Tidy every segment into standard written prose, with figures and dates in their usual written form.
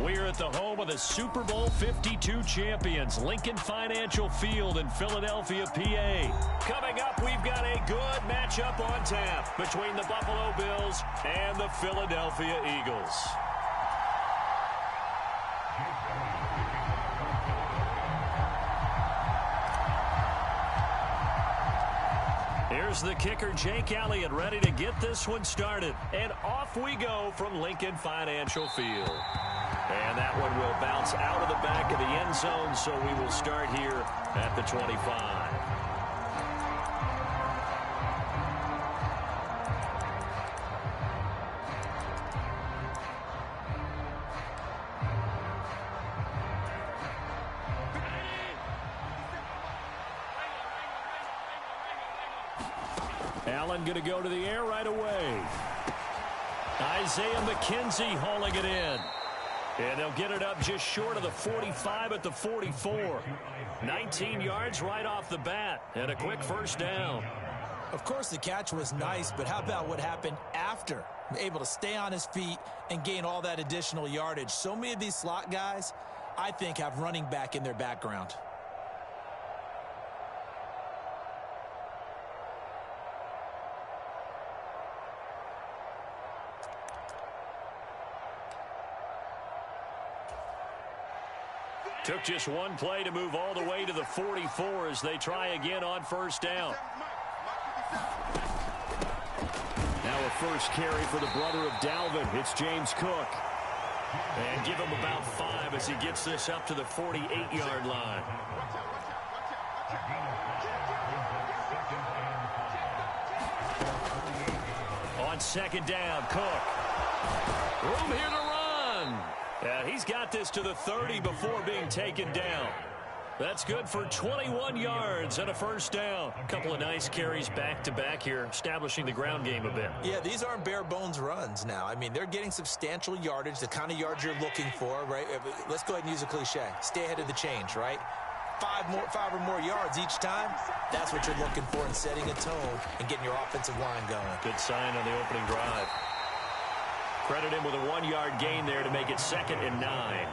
We're at the home of the Super Bowl 52 champions, Lincoln Financial Field in Philadelphia, PA. Coming up, we've got a good matchup on tap between the Buffalo Bills and the Philadelphia Eagles. Here's the kicker, Jake Elliott, ready to get this one started. And off we go from Lincoln Financial Field. And that one will bounce out of the back of the end zone, so we will start here at the 25. Allen going to go to the air right away. Isaiah McKenzie hauling it in. And they'll get it up just short of the 45 at the 44. 19 yards right off the bat. And a quick first down. Of course, the catch was nice, but how about what happened after? Able to stay on his feet and gain all that additional yardage. So many of these slot guys, I think, have running back in their background. Took just one play to move all the way to the 44 as they try again on first down. Now a first carry for the brother of Dalvin. It's James Cook. And give him about 5 as he gets this up to the 48-yard line. On second down, Cook. Room here to run. He's got this to the 30 before being taken down. That's good for 21 yards and a first down. A couple of nice carries back-to-back here, establishing the ground game a bit. Yeah, these aren't bare-bones runs now. I mean, they're getting substantial yardage, the kind of yards you're looking for, right? Let's go ahead and use a cliche. Stay ahead of the change, right? 5 or more yards each time. That's what you're looking for in setting a tone and getting your offensive line going. Good sign on the opening drive. Credit him with a 1-yard gain there to make it 2nd and 9.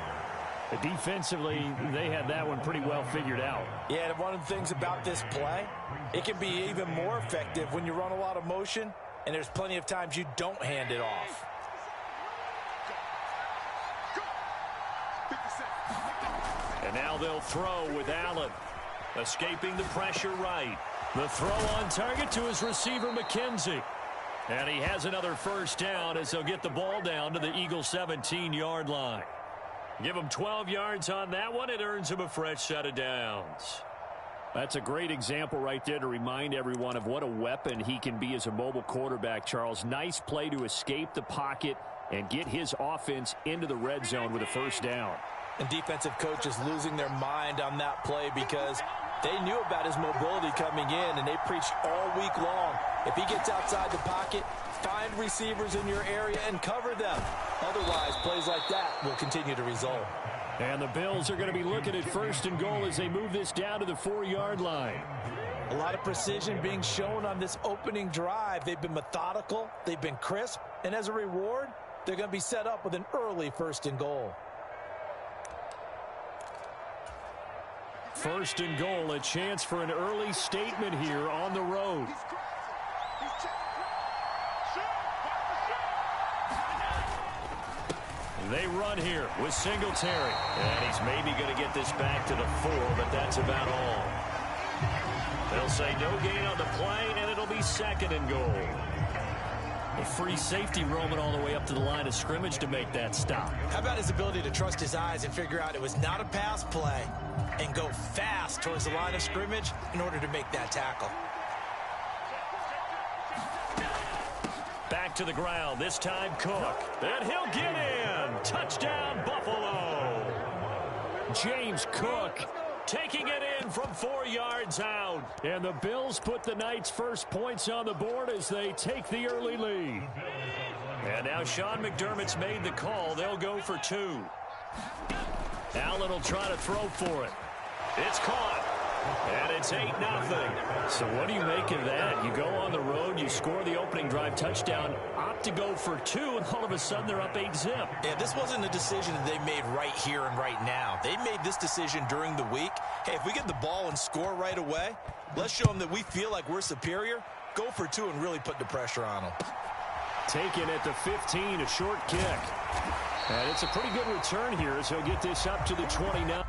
Defensively, they had that one pretty well figured out. Yeah, and one of the things about this play, it can be even more effective when you run a lot of motion, and there's plenty of times you don't hand it off. And now they'll throw with Allen. Escaping the pressure right. The throw on target to his receiver, McKenzie. And he has another first down as they'll get the ball down to the Eagles' 17-yard line. Give him 12 yards on that one. It earns him a fresh set of downs. That's a great example right there to remind everyone of what a weapon he can be as a mobile quarterback, Charles. Nice play to escape the pocket and get his offense into the red zone with a first down. And defensive coaches losing their mind on that play because they knew about his mobility coming in, and they preached all week long. If he gets outside the pocket, find receivers in your area and cover them. Otherwise, plays like that will continue to result. And the Bills are going to be looking at 1st and goal as they move this down to the 4-yard line. A lot of precision being shown on this opening drive. They've been methodical, they've been crisp, and as a reward, they're going to be set up with an early 1st and goal. 1st and goal, a chance for an early statement here on the road. They run here with Singletary. And he's maybe going to get this back to the 4, but that's about all. They'll say no gain on the play, and it'll be 2nd and goal. A free safety roaming all the way up to the line of scrimmage to make that stop. How about his ability to trust his eyes and figure out it was not a pass play and go fast towards the line of scrimmage in order to make that tackle. Back to the ground, this time Cook. And he'll get in. Touchdown, Buffalo. James Cook taking it in from 4 yards out. And the Bills put the night's first points on the board as they take the early lead. And now Sean McDermott's made the call. They'll go for 2. Allen will try to throw for it. It's caught. And it's 8-0. So what do you make of that? You go on the road, you score the opening drive touchdown, opt to go for 2, and all of a sudden they're up 8-zip. Yeah, this wasn't a decision that they made right here and right now. They made this decision during the week. Hey, if we get the ball and score right away, let's show them that we feel like we're superior. Go for 2 and really put the pressure on them. Taken at the 15, a short kick. And it's a pretty good return here as he'll get this up to the 20 now.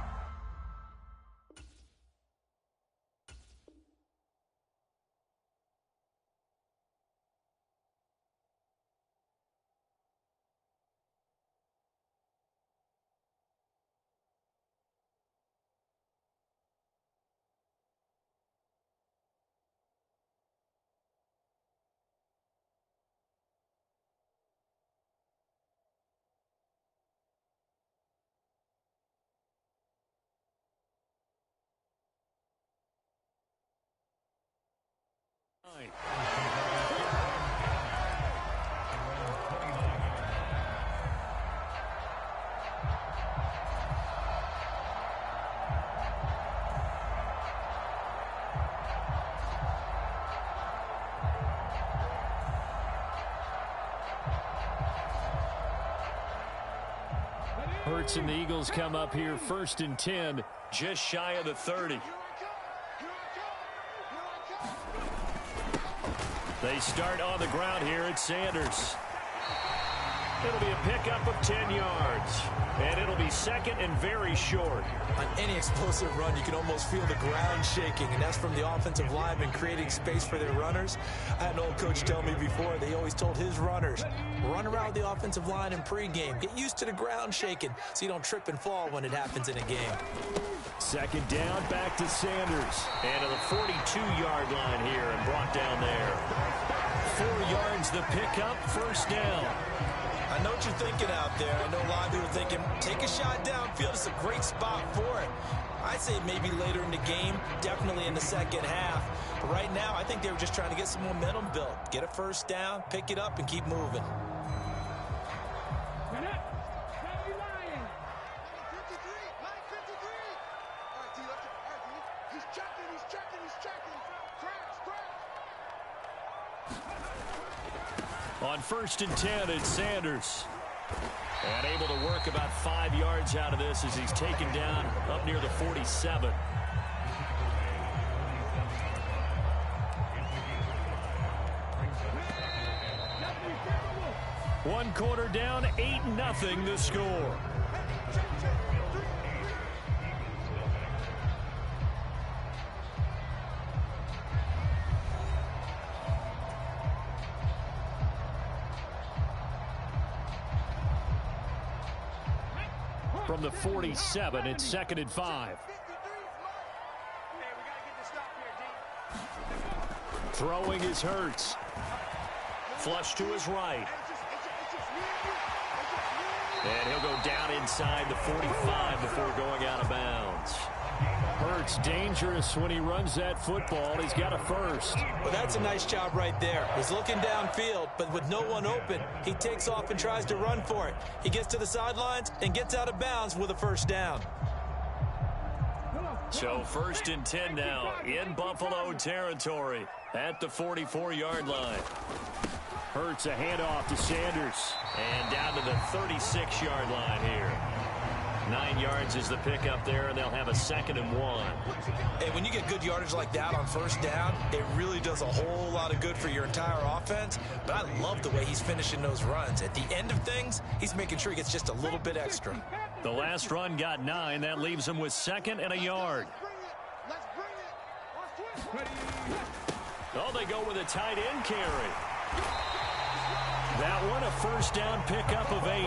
Hurts and the Eagles come up here 1st and 10, just shy of the 30. They start on the ground here at Sanders. It'll be a pickup of 10 yards. And it'll be 2nd and very short. On any explosive run, you can almost feel the ground shaking, and that's from the offensive linemen creating space for their runners. I had an old coach tell me before, they always told his runners, run around the offensive line in pregame. Get used to the ground shaking so you don't trip and fall when it happens in a game. 2nd down, back to Sanders. And to the 42-yard line here and brought down there. 4 yards the pickup, 1st down. I know what you're thinking out there. I know a lot of people are thinking, take a shot downfield. It's a great spot for it. I'd say maybe later in the game, definitely in the 2nd half. But right now, I think they were just trying to get some momentum built. Get a 1st down, pick it up, and keep moving. On 1st and 10, it's Sanders. And able to work about 5 yards out of this as he's taken down up near the 47. One quarter down, 8-0 the score. From the 47, it's 2nd and 5. Throwing is Hurts. Flush to his right. And he'll go down inside the 45 before going out of bounds. Hurts dangerous when he runs that football. He's got a 1st. Well, that's a nice job right there. He's looking downfield, but with no one open, he takes off and tries to run for it. He gets to the sidelines and gets out of bounds with a 1st down. So 1st and 10 now in Buffalo territory at the 44-yard line. Hurts a handoff to Sanders. And down to the 36-yard line here. 9 yards is the pickup there, and they'll have a 2nd and 1. Hey, when you get good yardage like that on 1st down, it really does a whole lot of good for your entire offense. But I love the way he's finishing those runs. At the end of things, he's making sure he gets just a little bit extra. The last run got 9. That leaves him with 2nd and a yard. Oh, they go with a tight end carry. That one, a 1st down pickup of 8.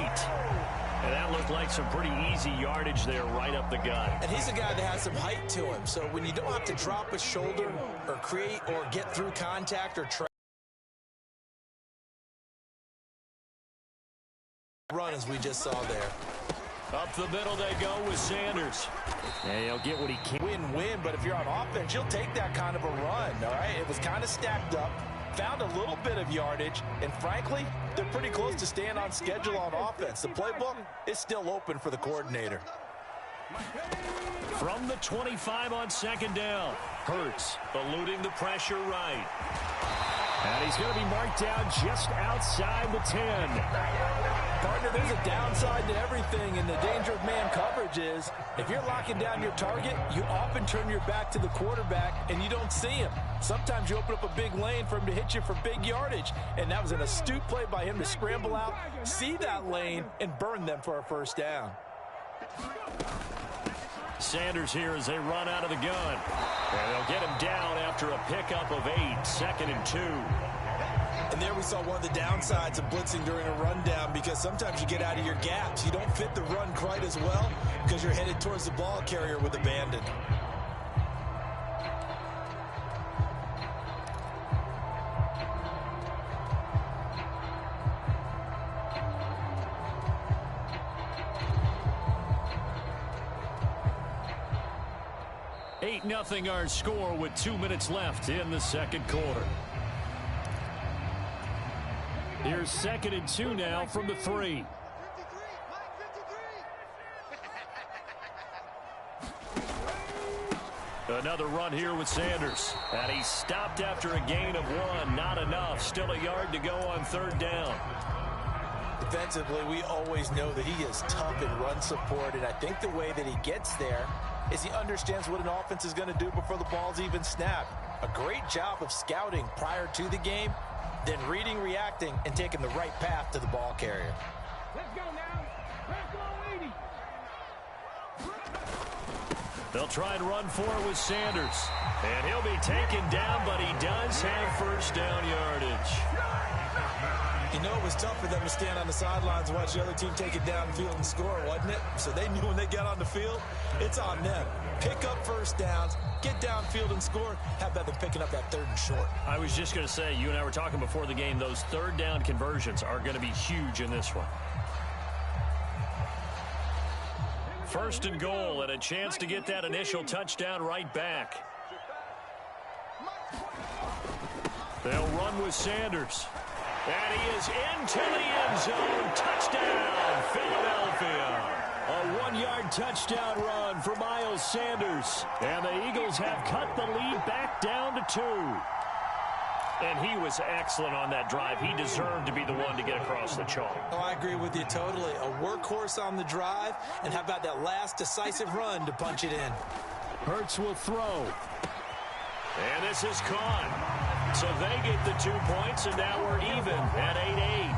And that looked like some pretty easy yardage there right up the gut. And he's a guy that has some height to him. So when you don't have to drop a shoulder or create or get through contact or try run as we just saw there. Up the middle they go with Sanders. And he'll get what he can. Win-win, but if you're on offense, you'll take that kind of a run, all right? It was kind of stacked up. Found a little bit of yardage, and frankly, they're pretty close to staying on schedule on offense. The playbook is still open for the coordinator. From the 25 on second down. Hurts eluding the pressure right. And he's going to be marked down just outside the 10. Partner, there's a downside to everything, and the danger of man coverage is if you're locking down your target, you often turn your back to the quarterback and you don't see him. Sometimes you open up a big lane for him to hit you for big yardage, and that was an astute play by him to scramble out, see that lane, and burn them for a first down. Sanders here as they run out of the gun. And they'll get him down after a pickup of 8, 2nd and 2. And there we saw one of the downsides of blitzing during a rundown, because sometimes you get out of your gaps. You don't fit the run quite as well because you're headed towards the ball carrier with abandon. Nothing our score with 2 minutes left in the second quarter. Here's 2nd and 2 now from the 3. Another run here with Sanders. And he stopped after a gain of 1. Not enough. Still a yard to go on 3rd down. Defensively, we always know that he is tough in run support, and I think the way that he gets there is he understands what an offense is going to do before the ball's even snapped. A great job of scouting prior to the game, then reading, reacting, and taking the right path to the ball carrier. Let's go now. Let's go, 80. They'll try and run for it with Sanders. And he'll be taken down, but he does have first down yardage. You know, it was tough for them to stand on the sidelines and watch the other team take it downfield and score, wasn't it? So they knew when they got on the field, it's on them. Pick up first downs, get downfield and score. How about them picking up that 3rd and short? I was just going to say, you and I were talking before the game, those 3rd down conversions are going to be huge in this one. 1st and goal, and a chance to get that initial touchdown right back. They'll run with Sanders. And he is into the end zone. Touchdown, Philadelphia. A 1-yard touchdown run for Miles Sanders. And the Eagles have cut the lead back down to 2. And he was excellent on that drive. He deserved to be the one to get across the chalk. Oh, I agree with you totally. A workhorse on the drive. And how about that last decisive run to punch it in? Hurts will throw. And this is caught. So they get the 2 points, and now we're even at 8-8.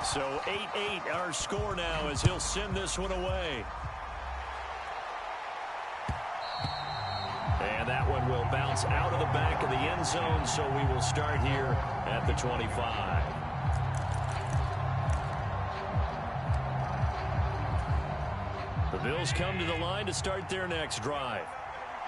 So 8-8 our score now as he'll send this one away. And that one will bounce out of the back of the end zone, so we will start here at the 25. The Bills come to the line to start their next drive.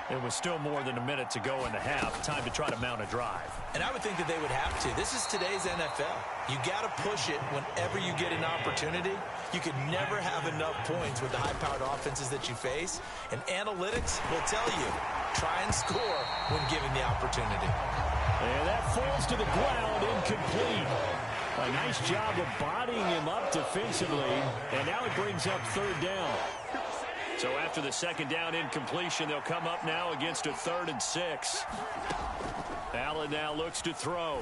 It was still more than a minute to go in the half. Time to try to mount a drive. And I would think that they would have to. This is today's NFL. You got to push it whenever you get an opportunity. You can never have enough points with the high-powered offenses that you face. And analytics will tell you, try and score when given the opportunity. And that falls to the ground, incomplete. A nice job of bodying him up defensively. And now it brings up 3rd down. So after the 2nd down incompletion, they'll come up now against a 3rd and 6. Allen now looks to throw.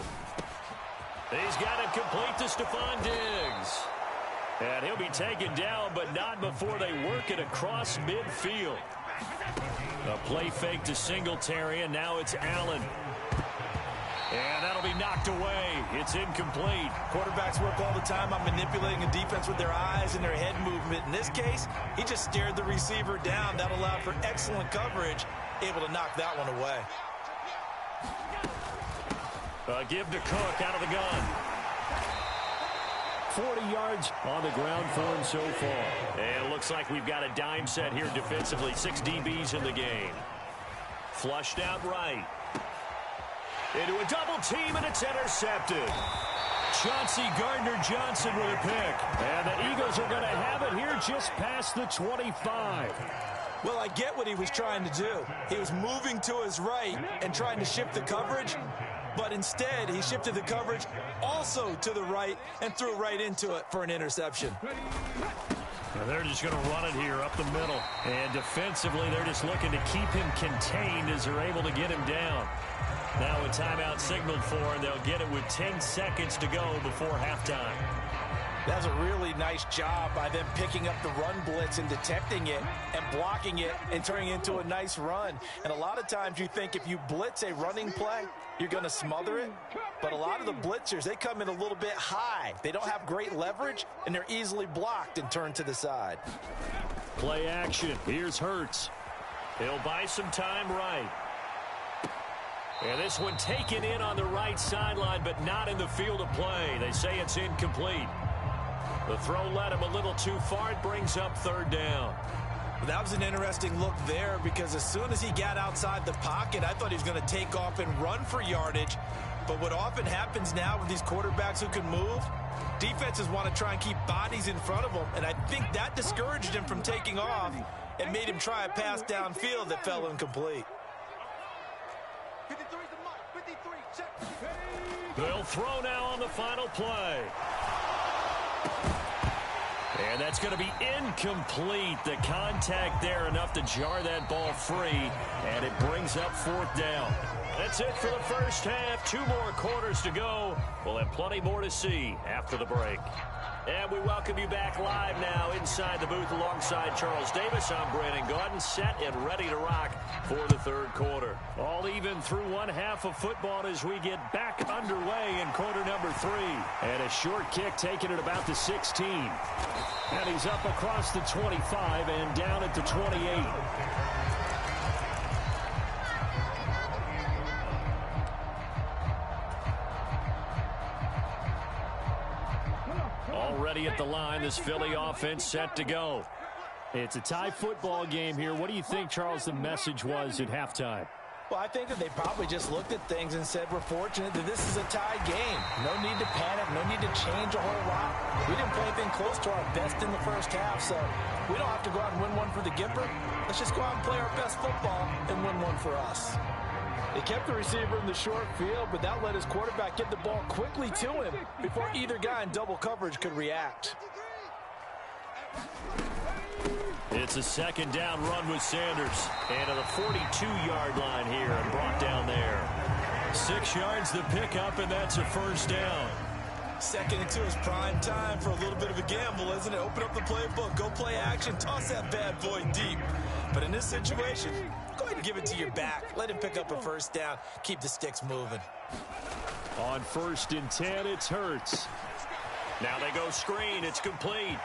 He's got it complete to Stephon Diggs. And he'll be taken down, but not before they work it across midfield. A play fake to Singletary, and now it's Allen. And that'll be knocked away. It's incomplete. Quarterbacks work all the time on manipulating a defense with their eyes and their head movement. In this case, he just stared the receiver down. That allowed for excellent coverage, able to knock that one away. Give to Cook out of the gun. 40 yards on the ground for him so far. And it looks like we've got a dime set here defensively. 6 DBs in the game. Flushed out right. Into a double team, and it's intercepted. Chauncey Gardner-Johnson with a pick. And the Eagles are going to have it here just past the 25. Well, I get what he was trying to do. He was moving to his right and trying to shift the coverage, but instead he shifted the coverage also to the right and threw right into it for an interception. And they're just going to run it here up the middle. And defensively, they're just looking to keep him contained as they're able to get him down. Now a timeout signaled for, and they'll get it with 10 seconds to go before halftime. That's a really nice job by them picking up the run blitz and detecting it and blocking it and turning it into a nice run. And a lot of times you think if you blitz a running play, you're going to smother it. But a lot of the blitzers, they come in a little bit high. They don't have great leverage, and they're easily blocked and turned to the side. Play action. Here's Hurts. He'll buy some time right. And this one taken in on the right sideline, but not in the field of play. They say it's incomplete. The throw led him a little too far. It brings up third down. That was an interesting look there because as soon as he got outside the pocket, I thought he was going to take off and run for yardage. But what often happens now with these quarterbacks who can move, defenses want to try and keep bodies in front of them. And I think that discouraged him from taking off and made him try a pass downfield that fell incomplete. They'll throw now on the final play. And that's going to be incomplete. The contact there enough to jar that ball free, and it brings up fourth down. That's it for the first half. 2 more quarters to go. We'll have plenty more to see after the break. And we welcome you back live now inside the booth alongside Charles Davis. I'm Brandon Gaudin, set and ready to rock for the third quarter. All even through one half of football as we get back underway in quarter number 3. And a short kick taken at about the 16. And he's up across the 25 and down at the 28. Already at the line, this Philly offense set to go. It's a tie football game here. What do you think, Charles, the message was at halftime? Well, I think that they probably just looked at things and said, we're fortunate that this is a tie game. No need to panic. No need to change a whole lot. We didn't play anything close to our best in the first half, so we don't have to go out and win one for the Gipper. Let's just go out and play our best football and win one for us. They kept the receiver in the short field, but that let his quarterback get the ball quickly to him before either guy in double coverage could react. It's a second down run with Sanders. And to the 42-yard line here and brought down there. 6 yards the pickup, and that's a first down. Second and 2 is prime time for a little bit of a gamble, isn't it? Open up the playbook, go play action, toss that bad boy deep. But in this situation, go ahead and give it to your back. Let him pick up a first down. Keep the sticks moving. On 1st and 10, it's Hurts. Now they go screen. It's complete.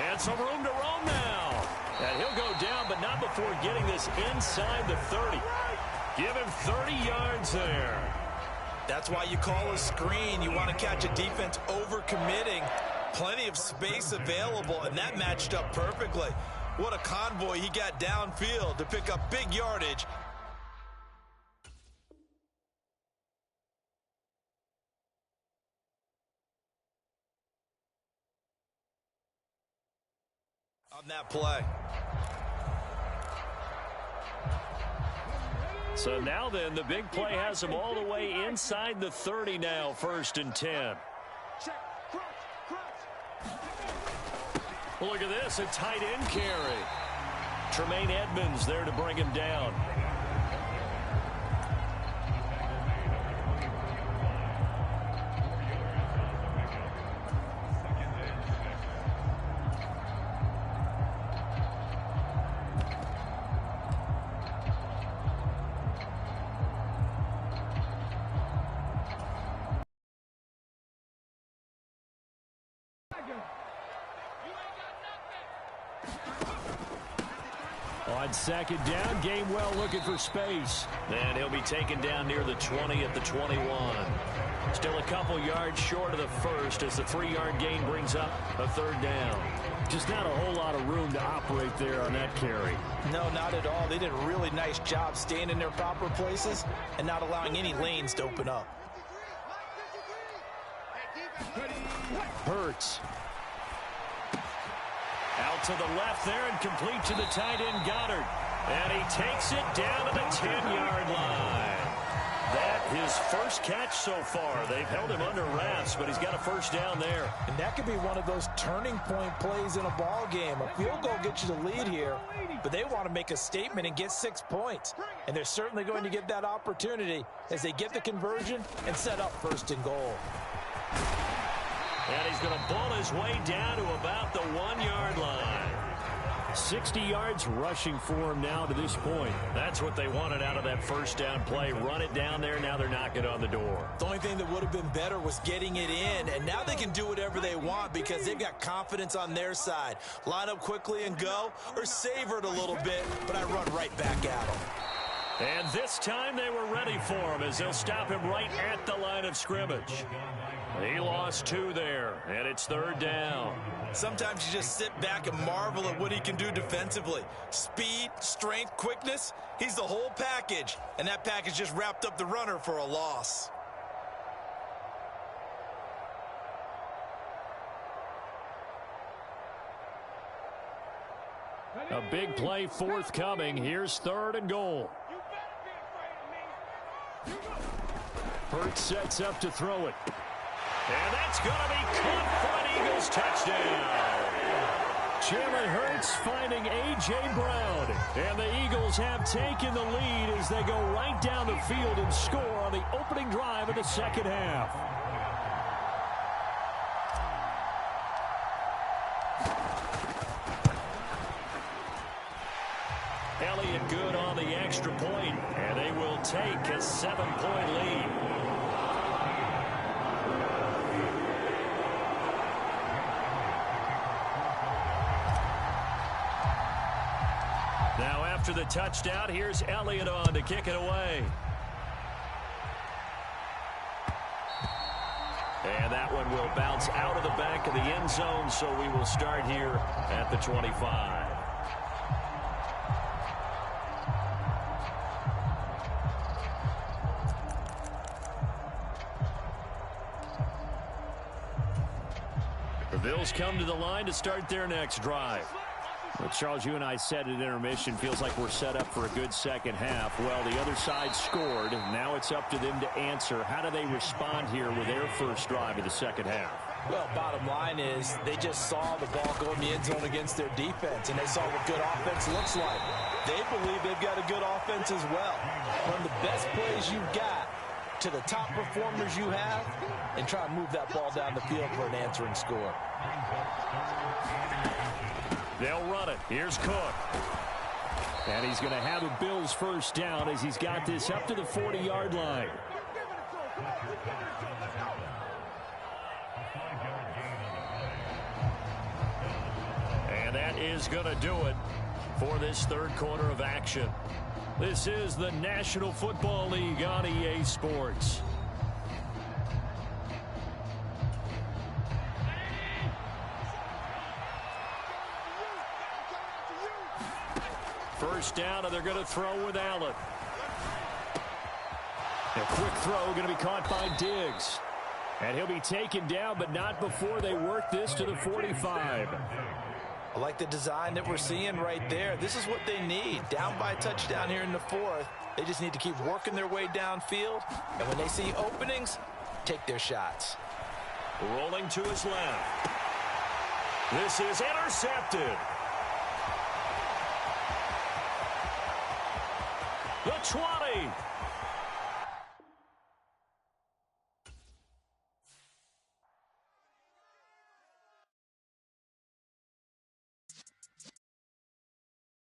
And some room to roam now. And he'll go down, but not before getting this inside the 30. Give him 30 yards there. That's why you call a screen. You want to catch a defense overcommitting. Plenty of space available, and that matched up perfectly. What a convoy he got downfield to pick up big yardage. On that play. So now then, the big play has him all the way inside the 30 now, 1st and 10. Look at this, a tight end carry. Tremaine Edmonds there to bring him down. On 2nd down, Gainwell looking for space. And he'll be taken down near the 20 at the 21. Still a couple yards short of the first as the 3-yard gain brings up a 3rd down. Just not a whole lot of room to operate there on that carry. No, not at all. They did a really nice job staying in their proper places and not allowing any lanes to open up. Hurts. Out to the left there and complete to the tight end Goddard. And he takes it down to the 10-yard line. That his first catch so far. They've held him under wraps, but he's got a first down there. And that could be one of those turning point plays in a ball game. A field goal gets you the lead here, but they want to make a statement and get 6 points. And they're certainly going to get that opportunity as they get the conversion and set up first and goal. And he's going to ball his way down to about the 1-yard line. 60 yards rushing for him now to this point. That's what they wanted out of that first down play. Run it down there. Now they're knocking on the door. The only thing that would have been better was getting it in, and now they can do whatever they want because they've got confidence on their side. Line up quickly and go, or savor it a little bit, but I run right back at them. And this time they were ready for him as they'll stop him right at the line of scrimmage. He lost 2 there, and it's 3rd down. Sometimes you just sit back and marvel at what he can do defensively. Speed, strength, quickness, he's the whole package. And that package just wrapped up the runner for a loss. A big play forthcoming. Here's 3rd and goal. Hurts sets up to throw it. And that's going to be caught for an Eagles touchdown. Jalen Hurts finding A.J. Brown. And the Eagles have taken the lead as they go right down the field and score on the opening drive of the second half. Elliott good on the extra point, and they will take a 7-point lead. Now after the touchdown, here's Elliott on to kick it away. And that one will bounce out of the back of the end zone, so we will start here at the 25. The Bills come to the line to start their next drive. Well, Charles, you and I said at intermission, feels like we're set up for a good second half. Well, the other side scored. Now it's up to them to answer. How do they respond here with their first drive of the second half? Well, bottom line is they just saw the ball go in the end zone against their defense, and they saw what good offense looks like. They believe they've got a good offense as well. Run the best plays you've got to the top performers you have and try to move that ball down the field for an answering score. They'll run it. Here's Cook. And he's going to have a Bills first down as he's got this up to the 40-yard line. And that is going to do it for this third quarter of action. This is the National Football League on EA Sports. First down, and they're going to throw with Allen. A quick throw going to be caught by Diggs. And he'll be taken down, but not before they work this to the 45. I like the design that we're seeing right there. This is what they need. Down by a touchdown here in the 4th. They just need to keep working their way downfield. And when they see openings, take their shots. Rolling to his left. This is intercepted. The 20.